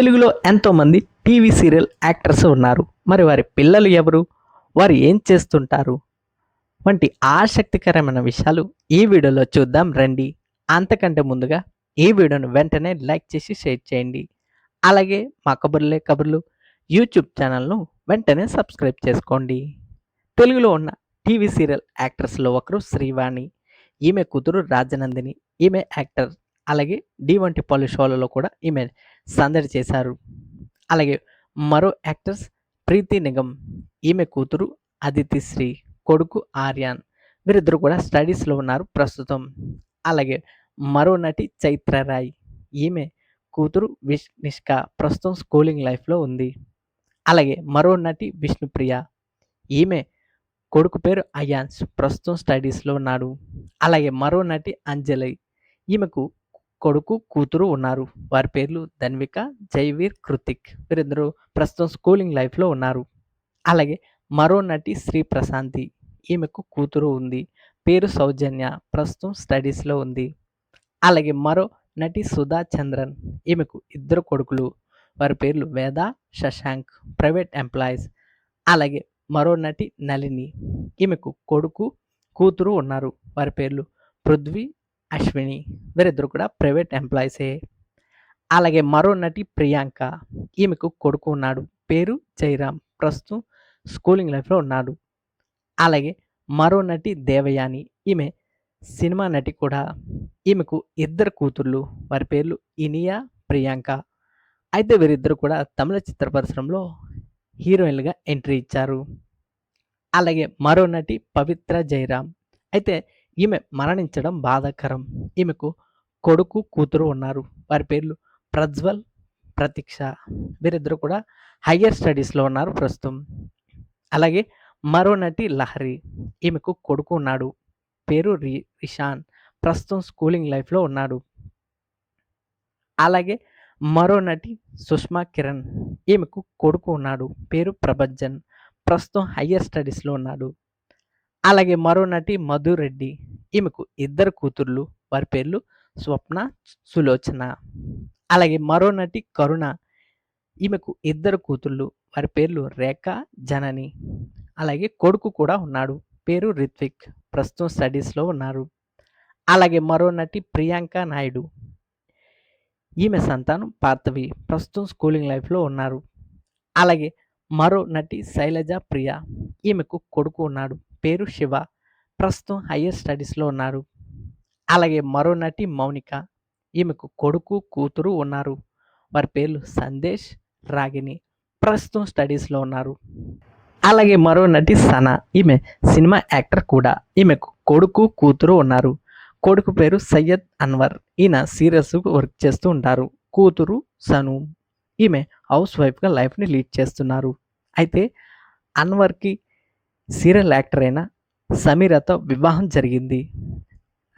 తెలుగులో ఎంతోమంది TV serial actors ఉన్నారు. మరి వారి పిల్లలు ఎవరు? వారు ఏం చేస్తుంటారు? వంటి ఆసక్తికరమైన విషయాలు ఈ వీడియోలో చూద్దాం రండి. అంతకంటే ముందుగా ఈ వీడియోను వెంటనే లైక్ చేసి షేర్ చేయండి. అలాగే మా కబుర్లే కబుర్లు యూట్యూబ్ ఛానల్ను వెంటనే సబ్స్క్రైబ్ చేసుకోండి. తెలుగులో ఉన్న టీవీ సీరియల్ యాక్టర్స్లో ఒకరు శ్రీవాణి. ఈమె కూతురు రాజనందిని. ఈమె యాక్టర్. అలాగే డి వంటి పలు షోలలో కూడా ఈమె సందడి చేశారు. అలాగే మరో యాక్టర్స్ ప్రీతి నిగమ్. ఈమె కూతురు అదితి శ్రీ, కొడుకు ఆర్యాన్. వీరిద్దరు కూడా స్టడీస్లో ఉన్నారు ప్రస్తుతం. అలాగే మరో నటి చైత్ర రాయ్. ఈమె కూతురు నిష్క ప్రస్తుతం స్కూలింగ్ లైఫ్లో ఉంది. అలాగే మరో నటి విష్ణుప్రియ. ఈమె కొడుకు పేరు అయాన్స్, ప్రస్తుతం స్టడీస్లో ఉన్నాడు. అలాగే మరో నటి అంజలి. ఈమెకు కొడుకు కూతురు ఉన్నారు. వారి పేర్లు ధన్విక, జైవీర్, కృతిక్. వీరిద్దరూ ప్రస్తుతం స్కూలింగ్ లైఫ్లో ఉన్నారు. అలాగే మరో నటి శ్రీ ప్రశాంతి. ఈమెకు కూతురు ఉంది. పేరు సౌజన్య, ప్రస్తుతం స్టడీస్లో ఉంది. అలాగే మరో నటి సుధా చంద్రన్. ఈమెకు ఇద్దరు కొడుకులు. వారి పేర్లు వేద, శశాంక్, ప్రైవేట్ ఎంప్లాయీస్. అలాగే మరో నటి నళిని. ఈమెకు కొడుకు కూతురు ఉన్నారు. వారి పేర్లు పృథ్వీ, అశ్విని. వీరిద్దరు కూడా ప్రైవేట్ ఎంప్లాయీసే. అలాగే మరో నటి ప్రియాంక. ఈమెకు కొడుకు ఉన్నాడు. పేరు జైరామ్, ప్రస్తుతం స్కూలింగ్ లైఫ్లో ఉన్నాడు. అలాగే మరో నటి దేవయాని. ఈమె సినిమా నటి కూడా. ఈమెకు ఇద్దరు కూతుర్లు. వారి పేర్లు ఇనియా, ప్రియాంక. అయితే వీరిద్దరు కూడా తమిళ చిత్ర పరిశ్రమలో హీరోయిన్లుగా ఎంట్రీ ఇచ్చారు. అలాగే మరో నటి పవిత్ర జయరామ్. అయితే ఈమె మరణించడం బాధాకరం. ఈమెకు కొడుకు కూతురు ఉన్నారు. వారి పేర్లు ప్రజ్వల్, ప్రతీక్ష. వీరిద్దరు కూడా హయ్యర్ స్టడీస్లో ఉన్నారు ప్రస్తుతం. అలాగే మరో నటి లహరి. ఈమెకు కొడుకు ఉన్నాడు. పేరు రిషాన్, ప్రస్తుతం స్కూలింగ్ లైఫ్లో ఉన్నాడు. అలాగే మరో నటి సుష్మా కిరణ్. ఈమెకు కొడుకు ఉన్నాడు. పేరు ప్రభంజన్, ప్రస్తుతం హయ్యర్ స్టడీస్లో ఉన్నాడు. అలాగే మరో నటి మధు రెడ్డి. ఈమెకు ఇద్దరు కూతుర్లు. వారి పేర్లు స్వప్న, సులోచన. అలాగే మరో నటి కరుణ. ఈమెకు ఇద్దరు కూతుర్లు. వారి పేర్లు రేఖ, జనని. అలాగే కొడుకు కూడా ఉన్నాడు. పేరు రిత్విక్, ప్రస్తుతం స్టడీస్లో ఉన్నారు. అలాగే మరో నటి ప్రియాంక నాయుడు. ఈమె సంతానం పార్థవి, ప్రస్తుతం స్కూలింగ్ లైఫ్లో ఉన్నారు. అలాగే మరో నటి శైలజ ప్రియ. ఈమెకు కొడుకు ఉన్నాడు. పేరు శివ, ప్రస్తుతం హయ్యర్ స్టడీస్లో ఉన్నారు. అలాగే మరో నటి మౌనిక. ఈమెకు కొడుకు కూతురు ఉన్నారు. వారి పేర్లు సందేశ్, రాగిని, ప్రస్తుతం స్టడీస్లో ఉన్నారు. అలాగే మరో నటి సనా. ఈమె సినిమా యాక్టర్ కూడా. ఈమెకు కొడుకు కూతురు ఉన్నారు. కొడుకు పేరు సయ్యద్ అన్వర్. ఈయన సీరియల్స్ వర్క్ చేస్తూ ఉంటారు. కూతురు సను. ఈమె హౌస్ వైఫ్గా లైఫ్ని లీడ్ చేస్తున్నారు. అయితే అన్వర్కి సీరియల్ యాక్టర్ అయిన సమీరతో వివాహం జరిగింది.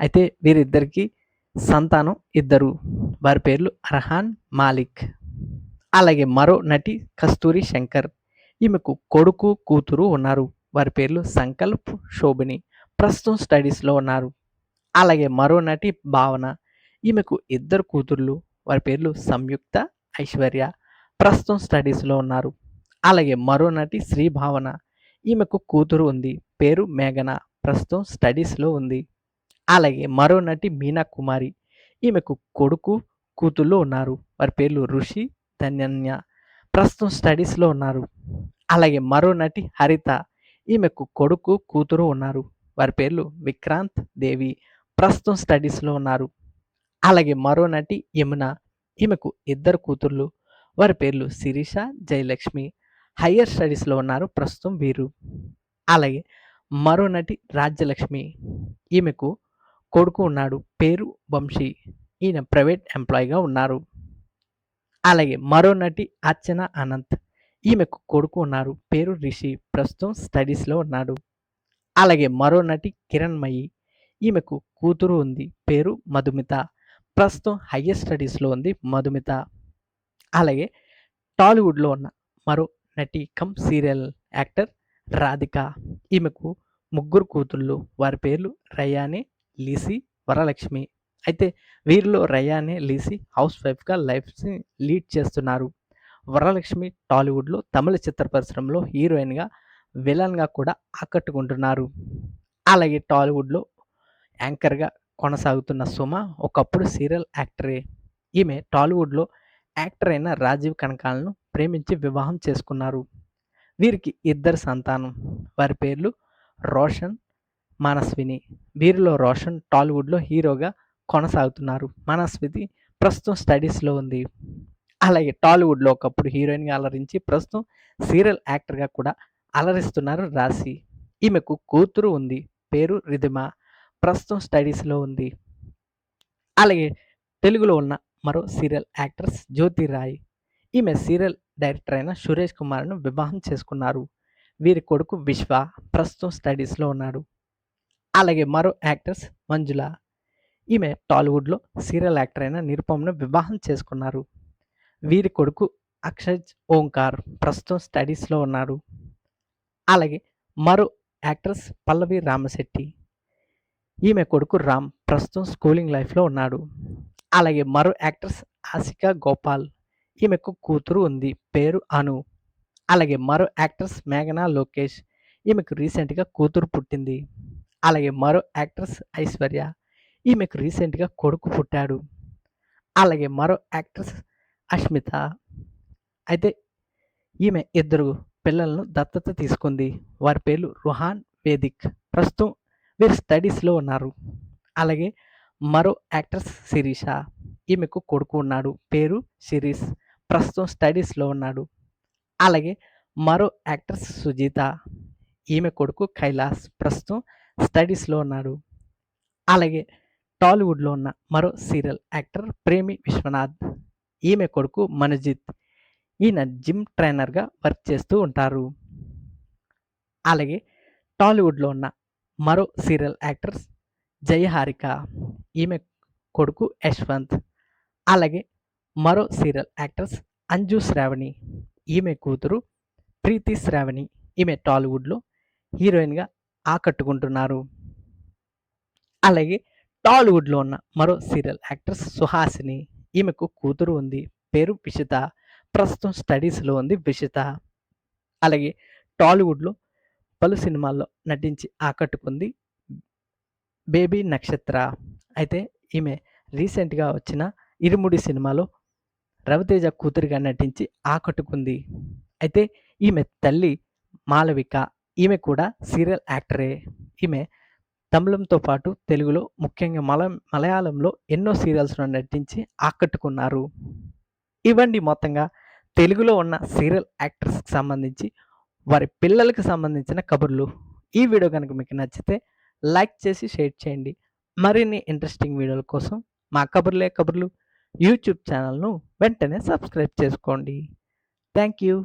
అయితే వీరిద్దరికి సంతానం ఇద్దరు. వారి పేర్లు అర్హాన్, మాలిక్. అలాగే మరో నటి కస్తూరి శంకర్. ఈమెకు కొడుకు కూతురు ఉన్నారు. వారి పేర్లు సంకల్ప్, శోభిని, ప్రస్తుతం స్టడీస్లో ఉన్నారు. అలాగే మరో నటి భావన. ఈమెకు ఇద్దరు కూతుర్లు. వారి పేర్లు సంయుక్త, ఐశ్వర్య, ప్రస్తుతం స్టడీస్లో ఉన్నారు. అలాగే మరో నటి శ్రీ భావన. ఈమెకు కూతురు ఉంది. పేరు మేఘన, ప్రస్తుతం స్టడీస్లో ఉంది. అలాగే మరో నటి మీనా కుమారి. ఈమెకు కొడుకు కూతుళ్ళు ఉన్నారు. వారి పేర్లు ఋషి, ధన్యన్య, ప్రస్తుతం స్టడీస్లో ఉన్నారు. అలాగే మరో నటి హరిత. ఈమెకు కొడుకు కూతురు ఉన్నారు. వారి పేర్లు విక్రాంత్, దేవి, ప్రస్తుతం స్టడీస్లో ఉన్నారు. అలాగే మరో నటి యమున. ఈమెకు ఇద్దరు కూతుర్లు. వారి పేర్లు శిరీష, జయలక్ష్మి, హయ్యర్ స్టడీస్లో ఉన్నారు ప్రస్తుతం వీరు. అలాగే మరో నటి రాజ్యలక్ష్మి. ఈమెకు కొడుకు ఉన్నాడు. పేరు వంశీ. ఈయన ప్రైవేట్ ఎంప్లాయీగా ఉన్నారు. అలాగే మరో నటి అర్చన అనంత్. ఈమెకు కొడుకు ఉన్నారు. పేరు రిషి, ప్రస్తుతం స్టడీస్లో ఉన్నాడు. అలాగే మరో నటి కిరణ్మయి. ఈమెకు కూతురు ఉంది. పేరు మధుమిత, ప్రస్తుతం హయ్యర్ స్టడీస్లో ఉంది మధుమిత. అలాగే టాలీవుడ్లో ఉన్న మరో నటి కమ్ సీరియల్ యాక్టర్ రాధిక. ఈమెకు ముగ్గురు కూతుళ్ళు. వారి పేర్లు రయాని, లిసి, వరలక్ష్మి. అయితే వీరిలో రయానే లీసి హౌస్ వైఫ్గా లైఫ్ని లీడ్ చేస్తున్నారు. వరలక్ష్మి టాలీవుడ్లో తమిళ చిత్ర పరిశ్రమలో హీరోయిన్గా విలన్గా కూడా ఆకట్టుకుంటున్నారు. అలాగే టాలీవుడ్లో యాంకర్గా కొనసాగుతున్న సుమ ఒకప్పుడు సీరియల్ యాక్టరే. ఈమె టాలీవుడ్లో యాక్టర్ అయిన రాజీవ్ కనకాలను ప్రేమించి వివాహం చేసుకున్నారు. వీరికి ఇద్దరు సంతానం. వారి పేర్లు రోషన్, మనస్విని. వీరిలో రోషన్ టాలీవుడ్లో హీరోగా కొనసాగుతున్నారు. మనస్విని ప్రస్తుతం స్టడీస్లో ఉంది. అలాగే టాలీవుడ్లో ఒకప్పుడు హీరోయిన్గా అలరించి ప్రస్తుతం సీరియల్ యాక్టర్గా కూడా అలరిస్తున్నారు రాశి. ఈమెకు కూతురు ఉంది. పేరు రిధిమ. ప్రస్తుతం స్టడీస్లో ఉంది. అలాగే తెలుగులో ఉన్న మరో సీరియల్ యాక్ట్రెస్ జ్యోతి రాయ్. ఈమె సీరియల్ డైరెక్టర్ అయిన సురేష్ కుమార్ను వివాహం చేసుకున్నారు. వీరి కొడుకు విశ్వ ప్రస్తుతం స్టడీస్లో ఉన్నాడు. అలాగే మరో యాక్ట్రెస్ మంజుల. ఈమె టాలీవుడ్లో సీరియల్ యాక్టర్ అయిన నిరుపమ్ను వివాహం చేసుకున్నారు. వీరి కొడుకు అక్షయ్ ఓంకార్ ప్రస్తుతం స్టడీస్లో ఉన్నాడు. అలాగే మరో యాక్ట్రెస్ పల్లవి రామశెట్టి. ఈమె కొడుకు రామ్ ప్రస్తుతం స్కూలింగ్ లైఫ్లో ఉన్నాడు. అలాగే మరో యాక్ట్రెస్ ఆసికా గోపాల్. ఈమెకు కూతురు ఉంది. పేరు అను. అలాగే మరో యాక్ట్రెస్ మేఘనా లోకేష్. ఈమెకు రీసెంట్గా కూతురు పుట్టింది. అలాగే మరో యాక్ట్రెస్ ఐశ్వర్య. ఈమెకు రీసెంట్గా కొడుకు పుట్టాడు. అలాగే మరో యాక్ట్రెస్ అష్మిత. అయితే ఈమె ఇద్దరు పిల్లలను దత్తత తీసుకుంది. వారి పేర్లు రుహాన్, వేదిక్. ప్రస్తుతం వీరు స్టడీస్లో ఉన్నారు. అలాగే మరో యాక్ట్రెస్ శిరీష. ఈమెకు కొడుకు ఉన్నాడు. పేరు శిరీష్. ప్రస్తుతం స్టడీస్లో ఉన్నాడు. అలాగే మరో యాక్ట్రెస్ సుజీత. ఈమె కొడుకు కైలాస్. ప్రస్తుతం స్టడీస్లో ఉన్నాడు. అలాగే టాలీవుడ్లో ఉన్న మరో సీరియల్ యాక్టర్ ప్రేమి విశ్వనాథ్. ఈమె కొడుకు మనజిత్. ఈయన జిమ్ ట్రైనర్గా వర్క్ చేస్తూ ఉంటారు. అలాగే టాలీవుడ్లో ఉన్న మరో సీరియల్ యాక్టర్స్ జయహారిక. ఈమె కొడుకు యశ్వంత్. అలాగే మరో సీరియల్ యాక్టర్స్ అంజు శ్రావణి. ఈమె కూతురు ప్రీతి శ్రావణి. ఈమె టాలీవుడ్లో హీరోయిన్గా ఆకట్టుకుంటున్నారు. అలాగే టాలీవుడ్లో ఉన్న మరో సీరియల్ యాక్టర్స్ సుహాసిని. ఈమెకు కూతురు ఉంది. పేరు విషిత. ప్రస్తుతం స్టడీస్లో ఉంది విషిత. అలాగే టాలీవుడ్లో పలు సినిమాల్లో నటించి ఆకట్టుకుంది బేబీ నక్షత్ర. అయితే ఈమె రీసెంట్గా వచ్చిన ఇరుముడి సినిమాలో రవితేజ కూతురిగా నటించి ఆకట్టుకుంది. అయితే ఈమె తల్లి మాలవిక. ఈమె కూడా సీరియల్ యాక్టరే. ఈమె తమిళంతో పాటు తెలుగులో ముఖ్యంగా మలయాళంలో ఎన్నో సీరియల్స్లో నటించి ఆకట్టుకున్నారు. ఇవండి మొత్తంగా తెలుగులో ఉన్న సీరియల్ యాక్టర్స్కి సంబంధించి వారి పిల్లలకు సంబంధించిన కబుర్లు. ఈ వీడియో కనుక మీకు నచ్చితే లైక్ చేసి షేర్ చేయండి. మరిన్ని ఇంట్రెస్టింగ్ వీడియోల కోసం మా కబుర్లే కబుర్లు యూట్యూబ్ ఛానల్ను వెంటనే సబ్స్క్రైబ్ చేసుకోండి. Thank you.